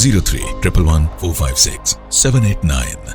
03-111-456-789।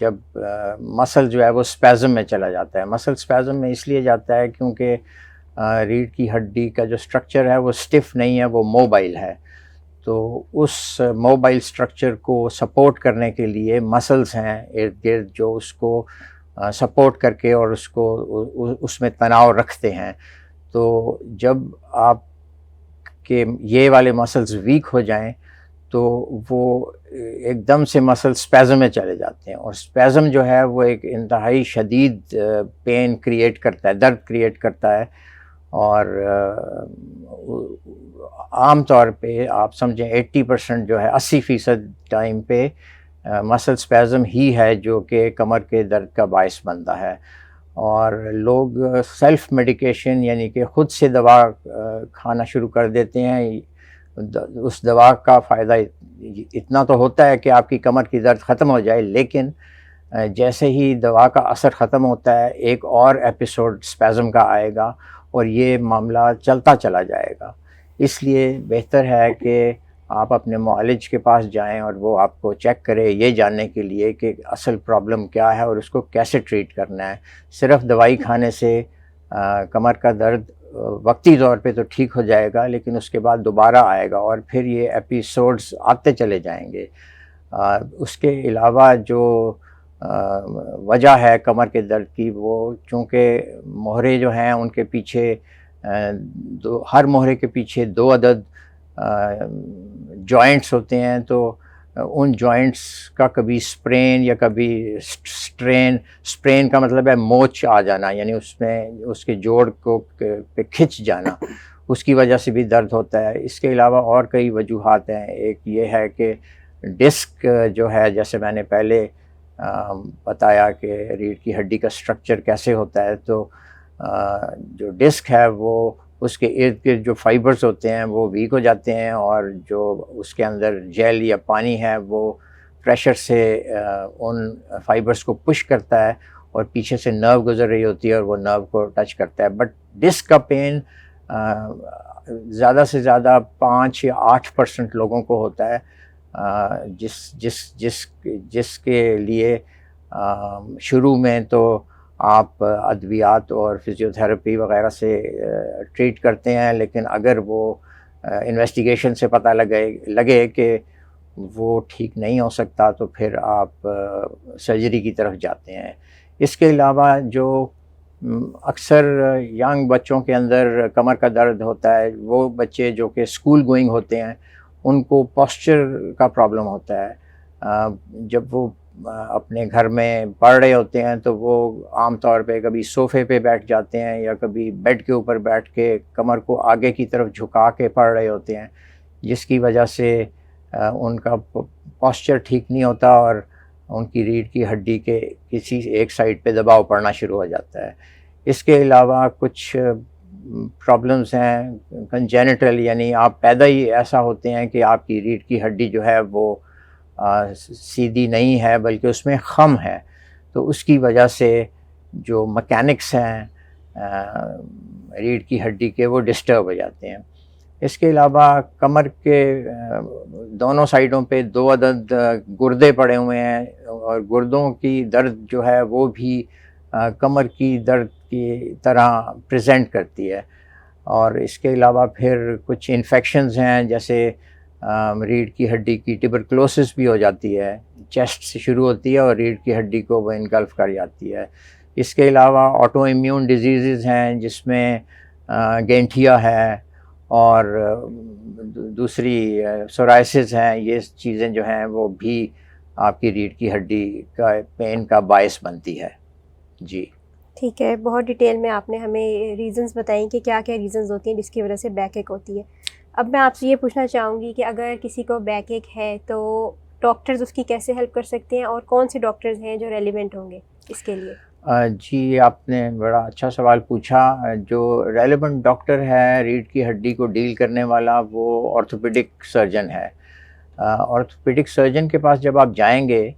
جب مسل جو ہے وہ اسپیزم میں چلا جاتا ہے. مسل اسپیزم میں اس لیے جاتا ہے کیونکہ ریڑھ کی ہڈی کا جو اسٹرکچر ہے وہ اسٹف نہیں ہے, وہ موبائل ہے. تو اس موبائل اسٹرکچر کو سپورٹ کرنے کے لیے مسلز ہیں ارد گرد جو اس کو سپورٹ کر کے اور اس کو اس میں تناؤ رکھتے ہیں. تو جب آپ کے یہ والے مسلز ویک ہو جائیں تو وہ ایک دم سے مسل اسپیزم میں چلے جاتے ہیں, اور اسپیزم جو ہے وہ ایک انتہائی شدید پین کریٹ کرتا ہے, درد کریٹ کرتا ہے. اور عام طور پہ آپ سمجھیں 80% جو ہے 80% ٹائم پہ مسل اسپیزم ہی ہے جو کہ کمر کے درد کا باعث بنتا ہے. اور لوگ سیلف میڈیکیشن یعنی کہ خود سے دوا کھانا شروع کر دیتے ہیں. اس دوا کا فائدہ اتنا تو ہوتا ہے کہ آپ کی کمر کی درد ختم ہو جائے, لیکن جیسے ہی دوا کا اثر ختم ہوتا ہے ایک اور ایپیسوڈ اسپیزم کا آئے گا اور یہ معاملہ چلتا چلا جائے گا. اس لیے بہتر ہے کہ آپ اپنے معالج کے پاس جائیں اور وہ آپ کو چیک کرے یہ جاننے کے لیے کہ اصل پرابلم کیا ہے اور اس کو کیسے ٹریٹ کرنا ہے. صرف دوائی کھانے سے کمر کا درد وقتی طور پہ تو ٹھیک ہو جائے گا, لیکن اس کے بعد دوبارہ آئے گا اور پھر یہ ایپیسوڈز آتے چلے جائیں گے. اس کے علاوہ جو وجہ ہے کمر کے درد کی, وہ چونکہ مہرے جو ہیں ان کے پیچھے ہر مہرے کے پیچھے 2 عدد جوائنٹس ہوتے ہیں. تو ان جوائنٹس کا کبھی سپرین یا کبھی سپرین کا مطلب ہے موچ آ جانا, یعنی اس میں اس کے جوڑ کو پہ کھنچ جانا, اس کی وجہ سے بھی درد ہوتا ہے. اس کے علاوہ اور کئی وجوہات ہیں. ایک یہ ہے کہ ڈسک جو ہے, جیسے میں نے پہلے بتایا کہ ریڑھ کی ہڈی کا سٹرکچر کیسے ہوتا ہے, تو جو ڈسک ہے وہ اس کے ارد گرد جو فائبرز ہوتے ہیں وہ ویک ہو جاتے ہیں, اور جو اس کے اندر جیل یا پانی ہے وہ پریشر سے ان فائبرز کو پش کرتا ہے اور پیچھے سے نرو گزر رہی ہوتی ہے اور وہ نرو کو ٹچ کرتا ہے. بٹ ڈسک کا پین زیادہ سے زیادہ 5 یا 8% لوگوں کو ہوتا ہے, جس کے لیے شروع میں تو آپ ادویات اور فزیوتھراپی وغیرہ سے ٹریٹ کرتے ہیں, لیکن اگر وہ انویسٹیگیشن سے پتہ لگے کہ وہ ٹھیک نہیں ہو سکتا تو پھر آپ سرجری کی طرف جاتے ہیں. اس کے علاوہ جو اکثر ینگ بچوں کے اندر کمر کا درد ہوتا ہے, وہ بچے جو کہ اسکول گوئنگ ہوتے ہیں ان کو پوسچر کا پرابلم ہوتا ہے. جب وہ اپنے گھر میں پڑھ رہے ہوتے ہیں تو وہ عام طور پہ کبھی صوفے پہ بیٹھ جاتے ہیں یا کبھی بیڈ کے اوپر بیٹھ کے کمر کو آگے کی طرف جھکا کے پڑھ رہے ہوتے ہیں, جس کی وجہ سے ان کا پوسچر ٹھیک نہیں ہوتا اور ان کی ریڑھ کی ہڈی کے کسی ایک سائڈ پہ دباؤ پڑنا شروع ہو جاتا ہے. اس کے علاوہ کچھ پرابلمز ہیں کنجینٹل, یعنی آپ پیدا ہی ایسا ہوتے ہیں کہ آپ کی ریڑھ کی ہڈی جو ہے وہ سیدھی نہیں ہے بلکہ اس میں خم ہے, تو اس کی وجہ سے جو مکینکس ہیں ریڑھ کی ہڈی کے وہ ڈسٹرب ہو جاتے ہیں. اس کے علاوہ کمر کے دونوں سائڈوں پہ 2 عدد گردے پڑے ہوئے ہیں, اور گردوں کی درد جو ہے وہ بھی کمر کی درد کی طرح پریزنٹ کرتی ہے. اور اس کے علاوہ پھر کچھ انفیکشنز ہیں, جیسے ریڑھ کی ہڈی کی ٹیوبرکلوسس بھی ہو جاتی ہے, چیسٹ سے شروع ہوتی ہے اور ریڑھ کی ہڈی کو وہ انگلف کر جاتی ہے. اس کے علاوہ آٹو امیون ڈیزیزز ہیں جس میں گینٹھیا ہے اور دوسری سورائسس ہیں. یہ چیزیں جو ہیں وہ بھی آپ کی ریڑھ کی ہڈی کا پین کا باعث بنتی ہے. جی ٹھیک ہے, بہت ڈیٹیل میں آپ نے ہمیں ریزنز بتائیں کہ کیا کیا ریزنز ہوتی ہیں جس کی وجہ سے بیک ایک ہوتی ہے. اب میں آپ سے یہ پوچھنا چاہوں گی کہ اگر کسی کو بیک ایک ہے تو ڈاکٹرز اس کی کیسے ہیلپ کر سکتے ہیں, اور کون سے ڈاکٹرز ہیں جو ریلیونٹ ہوں گے اس کے لیے؟ جی آپ نے بڑا اچھا سوال پوچھا. جو ریلیونٹ ڈاکٹر ہے ریڑھ کی ہڈی کو ڈیل کرنے والا وہ آرتھوپیڈک سرجن ہے. آرتھوپیڈک سرجن کے پاس جب آپ جائیں گے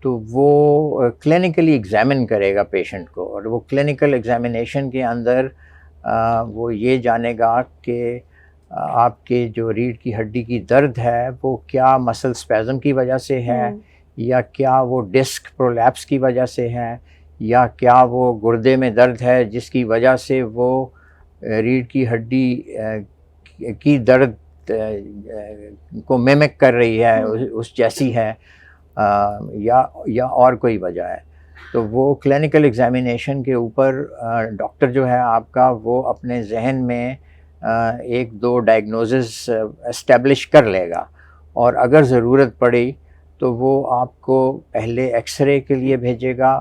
تو وہ کلینکلی ایگزامن کرے گا پیشنٹ کو, اور وہ کلینکل ایگزامینیشن کے اندر وہ یہ جانے گا کہ آپ کے جو ریڑھ کی ہڈی کی درد ہے وہ کیا مسل اسپیزم کی وجہ سے ہے یا کیا وہ ڈسک پرولیپس کی وجہ سے ہے, یا کیا وہ گردے میں درد ہے جس کی وجہ سے وہ ریڑھ کی ہڈی کی درد کو میمک کر رہی ہے, اس جیسی ہے, یا اور کوئی وجہ ہے. تو وہ کلینکل ایگزامینیشن کے اوپر ڈاکٹر جو ہے آپ کا وہ اپنے ذہن میں ایک دو ڈائگنوزز اسٹیبلش کر لے گا, اور اگر ضرورت پڑی تو وہ آپ کو پہلے ایکس رے کے لیے بھیجے گا,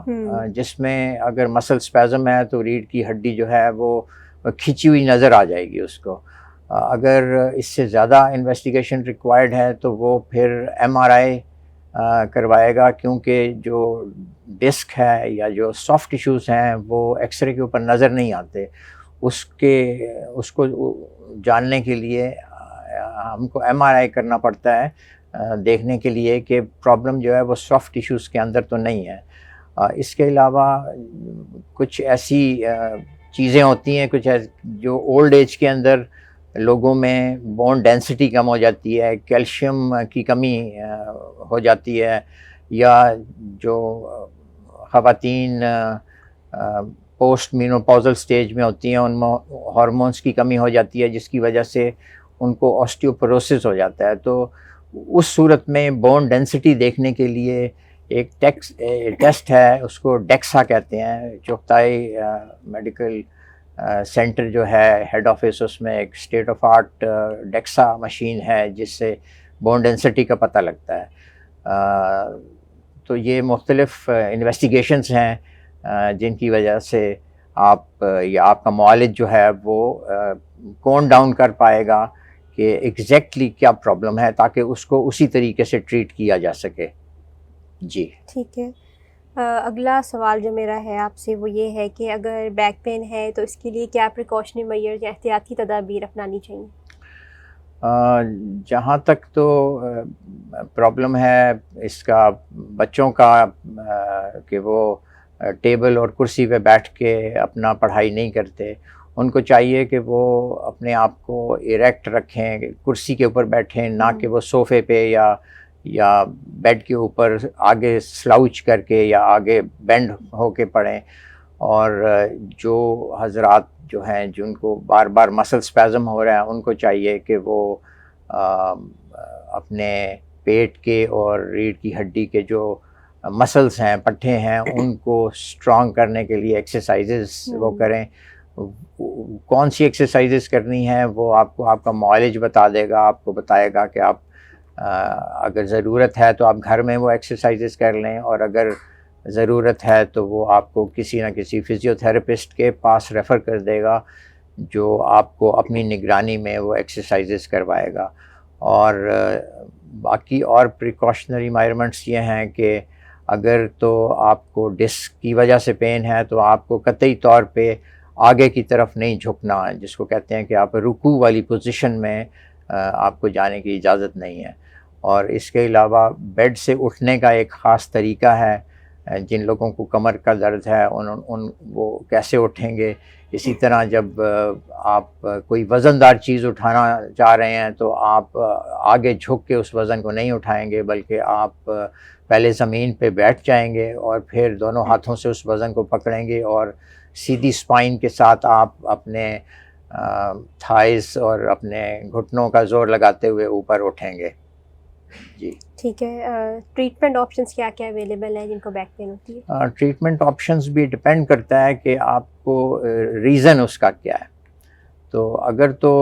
جس میں اگر مسل اسپیزم ہے تو ریڑھ کی ہڈی جو ہے وہ کھنچی ہوئی نظر آ جائے گی اس کو. اگر اس سے زیادہ انویسٹیگیشن ریکوائرڈ ہے تو وہ پھر ایم آر آئی کروائے گا, کیونکہ جو ڈسک ہے یا جو سافٹ ٹیشوز ہیں وہ ایکس رے کے اوپر نظر نہیں آتے. اس کو جاننے کے لیے ہم کو ایم آر آئی کرنا پڑتا ہے, دیکھنے کے لیے کہ پرابلم جو ہے وہ سافٹ ٹیشوز کے اندر تو نہیں ہے. اس کے علاوہ کچھ ایسی چیزیں ہوتی ہیں, کچھ جو اولڈ ایج کے اندر لوگوں میں بون ڈینسٹی کم ہو جاتی ہے, کیلشیم کی کمی ہو جاتی ہے, یا جو خواتین پوسٹ مینوپوزل سٹیج میں ہوتی ہیں ان میں ہارمونز کی کمی ہو جاتی ہے, جس کی وجہ سے ان کو آسٹیوپروسس ہو جاتا ہے. تو اس صورت میں بون ڈینسٹی دیکھنے کے لیے ایک ٹیسٹ ہے, اس کو ڈیکسا کہتے ہیں. چغتائی میڈیکل سینٹر جو ہے ہیڈ آفس, اس میں ایک state of art DEXA machine ہے جس سے بون ڈینسٹی کا پتہ لگتا ہے. تو یہ مختلف انویسٹیگیشنز ہیں جن کی وجہ سے آپ یا آپ کا معالج جو ہے وہ کون ڈاؤن کر پائے گا کہ ایگزیکٹلی کیا پرابلم ہے, تاکہ اس کو اسی طریقے سے ٹریٹ کیا جا سکے. جی ٹھیک ہے. اگلا سوال جو میرا ہے آپ سے وہ یہ ہے کہ اگر بیک پین ہے تو اس کے لیے کیا پریکاشنری میئر یا احتیاطی تدابیر اپنانی چاہیے؟ جہاں تک تو پرابلم ہے اس کا بچوں کا کہ وہ ٹیبل اور کرسی پہ بیٹھ کے اپنا پڑھائی نہیں کرتے, ان کو چاہیے کہ وہ اپنے آپ کو ایریکٹ رکھیں, کرسی کے اوپر بیٹھیں, نہ کہ وہ صوفے پہ یا بیڈ کے اوپر آگے سلاؤچ کر کے یا آگے بینڈ ہو کے پڑھیں. اور جو حضرات جو ہیں جن کو بار بار مسل سپیزم ہو رہا ہے, ان کو چاہیے کہ وہ اپنے پیٹ کے اور ریڑھ کی ہڈی کے جو مسلس ہیں, پٹھے ہیں, ان کو اسٹرانگ کرنے کے لیے ایکسرسائزز وہ کریں. کون سی ایکسرسائزز کرنی ہیں وہ آپ کا معالج بتا دے گا, آپ کو بتائے گا کہ آپ اگر ضرورت ہے تو آپ گھر میں وہ ایکسرسائزز کر لیں, اور اگر ضرورت ہے تو وہ آپ کو کسی نہ کسی فزیو تھراپسٹ کے پاس ریفر کر دے گا جو آپ کو اپنی نگرانی میں وہ ایکسرسائزز کروائے گا. اور باقی اور پریکاشنری میجرمنٹس یہ ہیں کہ اگر تو آپ کو ڈسک کی وجہ سے پین ہے تو آپ کو قطعی طور پہ آگے کی طرف نہیں جھکنا, جس کو کہتے ہیں کہ آپ رکوع والی پوزیشن میں آپ کو جانے کی اجازت نہیں ہے. اور اس کے علاوہ بیڈ سے اٹھنے کا ایک خاص طریقہ ہے, جن لوگوں کو کمر کا درد ہے وہ کیسے اٹھیں گے. اسی طرح جب آپ کوئی وزن دار چیز اٹھانا چاہ رہے ہیں تو آپ آگے جھک کے اس وزن کو نہیں اٹھائیں گے, بلکہ آپ پہلے زمین پہ بیٹھ جائیں گے اور پھر دونوں ہاتھوں سے اس وزن کو پکڑیں گے, اور سیدھی سپائن کے ساتھ آپ اپنے تھائز اور اپنے گھٹنوں کا زور لگاتے ہوئے اوپر اٹھیں گے. جی ٹھیک ہے. ٹریٹمنٹ آپشنس کیا کیا اویلیبل ہیں جن کو بیک پین ہوتی ہے؟ ٹریٹمنٹ آپشنس بھی ڈپینڈ کرتا ہے کہ آپ کو ریزن اس کا کیا ہے. تو اگر تو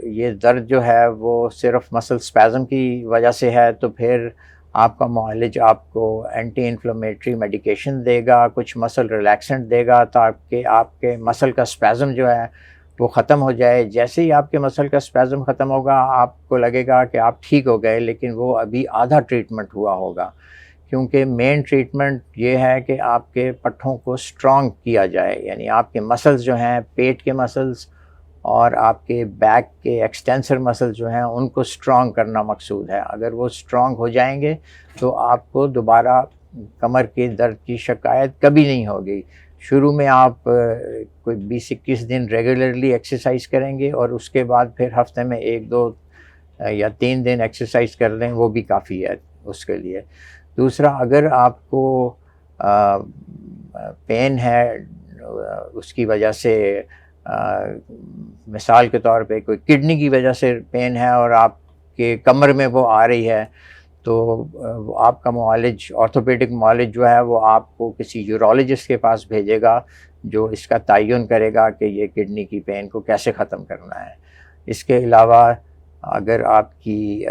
یہ درد جو ہے وہ صرف مسل سپیزم کی وجہ سے ہے تو پھر آپ کا معالج آپ کو اینٹی انفلیمیٹری میڈیکیشن دے گا, کچھ مسل ریلیکسنٹ دے گا تاکہ آپ کے مسل کا سپیزم جو ہے وہ ختم ہو جائے. جیسے ہی آپ کے مسل کا سپیزم ختم ہوگا آپ کو لگے گا کہ آپ ٹھیک ہو گئے, لیکن وہ ابھی آدھا ٹریٹمنٹ ہوا ہوگا, کیونکہ مین ٹریٹمنٹ یہ ہے کہ آپ کے پٹھوں کو اسٹرانگ کیا جائے. یعنی آپ کے مسلز جو ہیں, پیٹ کے مسلز اور آپ کے بیک کے ایکسٹینسر مسل جو ہیں, ان کو اسٹرانگ کرنا مقصود ہے. اگر وہ اسٹرانگ ہو جائیں گے تو آپ کو دوبارہ کمر کے درد کی شکایت کبھی نہیں ہوگی. شروع میں آپ کوئی 20-21 دن ریگولرلی ایکسرسائز کریں گے, اور اس کے بعد پھر ہفتے میں 1-2 یا 3 دن ایکسرسائز کر لیں, وہ بھی کافی ہے اس کے لیے. دوسرا اگر آپ کو پین ہے اس کی وجہ سے، مثال کے طور پہ کوئی کڈنی کی وجہ سے پین ہے اور آپ کے کمر میں وہ آ رہی ہے، تو آپ کا معالج، آرتھوپیڈک معالج جو ہے وہ آپ کو کسی یورولوجسٹ کے پاس بھیجے گا جو اس کا تعین کرے گا کہ یہ کڈنی کی پین کو کیسے ختم کرنا ہے۔ اس کے علاوہ اگر آپ کی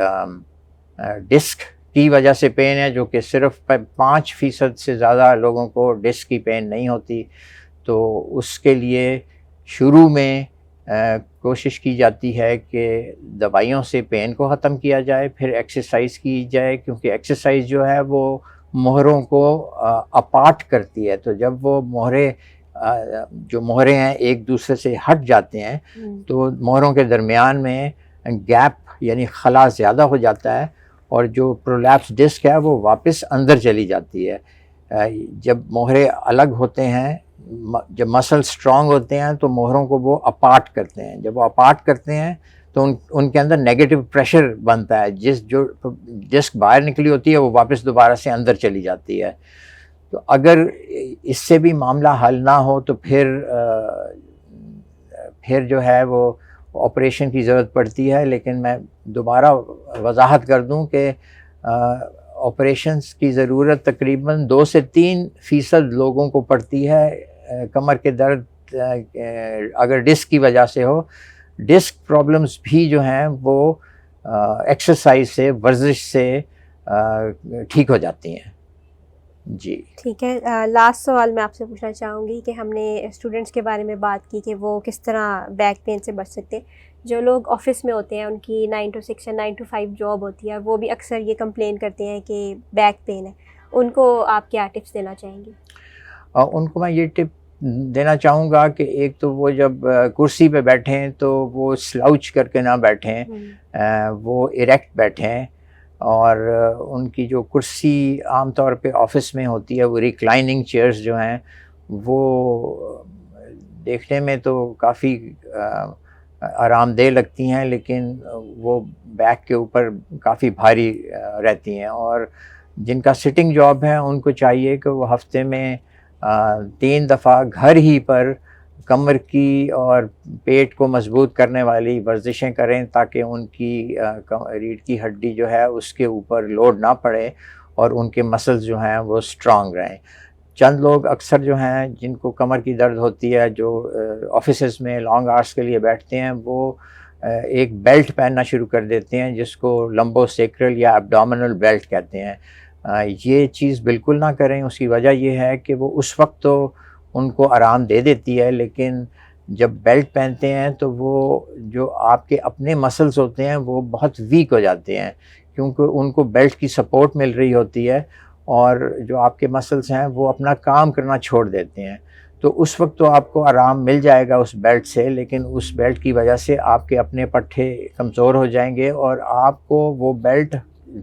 ڈسک کی وجہ سے پین ہے، جو کہ صرف 5% سے زیادہ لوگوں کو ڈسک کی پین نہیں ہوتی، تو اس کے لیے شروع میں کوشش کی جاتی ہے کہ دوائیوں سے پین کو ختم کیا جائے، پھر ایکسرسائز کی جائے، کیونکہ ایکسرسائز جو ہے وہ مہروں کو اپارٹ کرتی ہے، تو جب وہ جو مہرے ہیں ایک دوسرے سے ہٹ جاتے ہیں تو مہروں کے درمیان میں گیپ یعنی خلا زیادہ ہو جاتا ہے، اور جو پرولیپس ڈسک ہے وہ واپس اندر چلی جاتی ہے۔ جب مہرے الگ ہوتے ہیں، جب مسل سٹرونگ ہوتے ہیں تو مہروں کو وہ اپارٹ کرتے ہیں، جب وہ اپارٹ کرتے ہیں تو ان کے اندر نیگیٹو پریشر بنتا ہے، جو ڈسک باہر نکلی ہوتی ہے وہ واپس دوبارہ سے اندر چلی جاتی ہے۔ تو اگر اس سے بھی معاملہ حل نہ ہو تو پھر جو ہے وہ آپریشن کی ضرورت پڑتی ہے، لیکن میں دوبارہ وضاحت کر دوں کہ آپریشنس کی ضرورت تقریباً 2 سے 3% لوگوں کو پڑتی ہے۔ کمر کے درد اگر ڈسک کی وجہ سے ہو، ڈسک پرابلمس بھی جو ہیں وہ ایکسرسائز سے، ورزش سے ٹھیک ہو جاتی ہیں۔ جی ٹھیک ہے، لاسٹ سوال میں آپ سے پوچھنا چاہوں گی کہ ہم نے اسٹوڈنٹس کے بارے میں بات کی کہ وہ کس طرح بیک پین سے بچ سکتے۔ جو لوگ آفس میں ہوتے ہیں، ان کی 9 to 6 یا 9 to 5 جاب ہوتی ہے، وہ بھی اکثر یہ کمپلین کرتے ہیں کہ بیک پین ہے، ان کو آپ کیا ٹپس دینا چاہیں گے؟ ان کو میں یہ ٹپ دینا چاہوں گا کہ ایک تو وہ جب کرسی پہ بیٹھیں تو وہ سلاؤچ کر کے نہ بیٹھیں، وہ اریکٹ بیٹھیں، اور ان کی جو کرسی عام طور پہ آفس میں ہوتی ہے وہ ریکلائننگ چیئرز جو ہیں وہ دیکھنے میں تو کافی آرام دہ لگتی ہیں، لیکن وہ بیک کے اوپر کافی بھاری رہتی ہیں، اور جن کا سٹنگ جاب ہے ان کو چاہیے کہ وہ ہفتے میں 3 دفعہ گھر ہی پر کمر کی اور پیٹ کو مضبوط کرنے والی ورزشیں کریں، تاکہ ان کی ریڑھ کی ہڈی جو ہے اس کے اوپر لوڈ نہ پڑے اور ان کے مسلز جو ہیں وہ اسٹرانگ رہیں۔ چند لوگ اکثر جو ہیں جن کو کمر کی درد ہوتی ہے، جو آفیسز میں لانگ آورس کے لیے بیٹھتے ہیں، وہ ایک بیلٹ پہننا شروع کر دیتے ہیں جس کو لمبو سیکرل یا ایبڈومینل بیلٹ کہتے ہیں۔ یہ چیز بالکل نہ کریں۔ اس کی وجہ یہ ہے کہ وہ اس وقت تو ان کو آرام دے دیتی ہے، لیکن جب بیلٹ پہنتے ہیں تو وہ جو آپ کے اپنے مسلز ہوتے ہیں وہ بہت ویک ہو جاتے ہیں، کیونکہ ان کو بیلٹ کی سپورٹ مل رہی ہوتی ہے، اور جو آپ کے مسلز ہیں وہ اپنا کام کرنا چھوڑ دیتے ہیں۔ تو اس وقت تو آپ کو آرام مل جائے گا اس بیلٹ سے، لیکن اس بیلٹ کی وجہ سے آپ کے اپنے پٹھے کمزور ہو جائیں گے، اور آپ کو وہ بیلٹ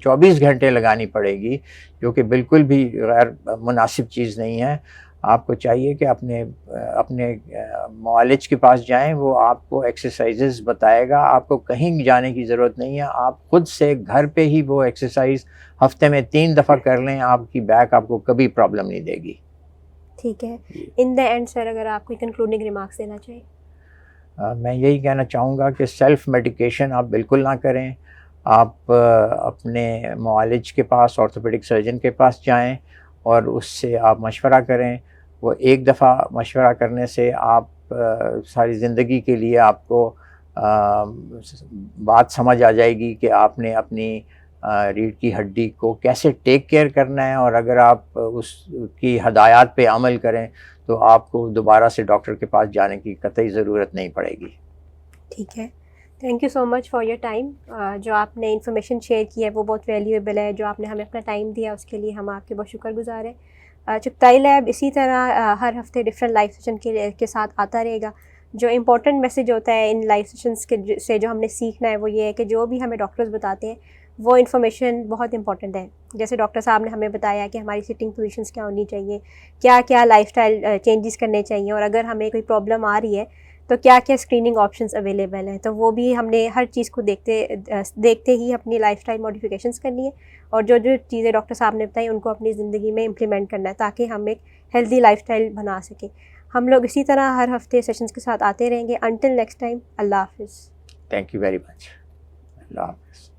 24 گھنٹے لگانی پڑے گی، جو کہ بالکل بھی غیر مناسب چیز نہیں ہے۔ آپ کو چاہیے کہ اپنے معالج کے پاس جائیں، وہ آپ کو ایکسرسائزز بتائے گا، آپ کو کہیں جانے کی ضرورت نہیں ہے، آپ خود سے گھر پہ ہی وہ ایکسرسائز ہفتے میں 3 دفعہ کر لیں، آپ کی بیک آپ کو کبھی پرابلم نہیں دے گی۔ ٹھیک ہے، ان دا اینڈ سر اگر آپ کوئی کنکلوڈنگ ریمارکس دینا چاہیں؟ میں یہی کہنا چاہوں گا کہ سیلف میڈیکیشن آپ بالکل نہ کریں۔ آپ اپنے معالج کے پاس، آرتھوپیڈک سرجن کے پاس جائیں اور اس سے آپ مشورہ کریں۔ وہ ایک دفعہ مشورہ کرنے سے آپ ساری زندگی کے لیے آپ کو بات سمجھ آ جائے گی کہ آپ نے اپنی ریڑھ کی ہڈی کو کیسے ٹیک کیئر کرنا ہے، اور اگر آپ اس کی ہدایات پہ عمل کریں تو آپ کو دوبارہ سے ڈاکٹر کے پاس جانے کی قطعی ضرورت نہیں پڑے گی۔ ٹھیک ہے، thank you so much for your time. جو آپ نے انفارمیشن شیئر کی ہے وہ بہت ویلیویبل ہے، جو آپ نے ہمیں اپنا ٹائم دیا اس کے لیے ہم آپ کے بہت شکر گزار ہیں۔ چغتائی لیب اسی طرح ہر ہفتے ڈفرینٹ لائف سیشن کے ساتھ آتا رہے گا۔ جو امپورٹنٹ میسیج ہوتا ہے ان لائف سیشنس کے سے جو ہم نے سیکھنا ہے وہ یہ ہے کہ جو بھی ہمیں ڈاکٹرز بتاتے ہیں وہ انفارمیشن بہت امپورٹنٹ ہے۔ جیسے ڈاکٹر صاحب نے ہمیں بتایا کہ ہماری سٹنگ پوزیشنس کیا ہونی چاہیے، کیا کیا لائف سٹائل چینجز کرنے چاہیے، اور اگر ہمیں کوئی پرابلم آ رہی ہے تو کیا کیا اسکریننگ آپشنس اویلیبل ہیں. تو وہ بھی ہم نے ہر چیز کو دیکھتے ہی اپنی لائف اسٹائل ماڈیفیکیشنس کرنی ہے, اور جو چیزیں ڈاکٹر صاحب نے بتائی ان کو اپنی زندگی میں امپلیمنٹ کرنا ہے تاکہ ہم ایک ہیلدی لائف اسٹائل بنا سکیں. ہم لوگ اسی طرح ہر ہفتے سیشنز کے ساتھ آتے رہیں گے. انٹل نیکسٹ ٹائم, اللہ حافظ. Thank you very much. اللہ حافظ.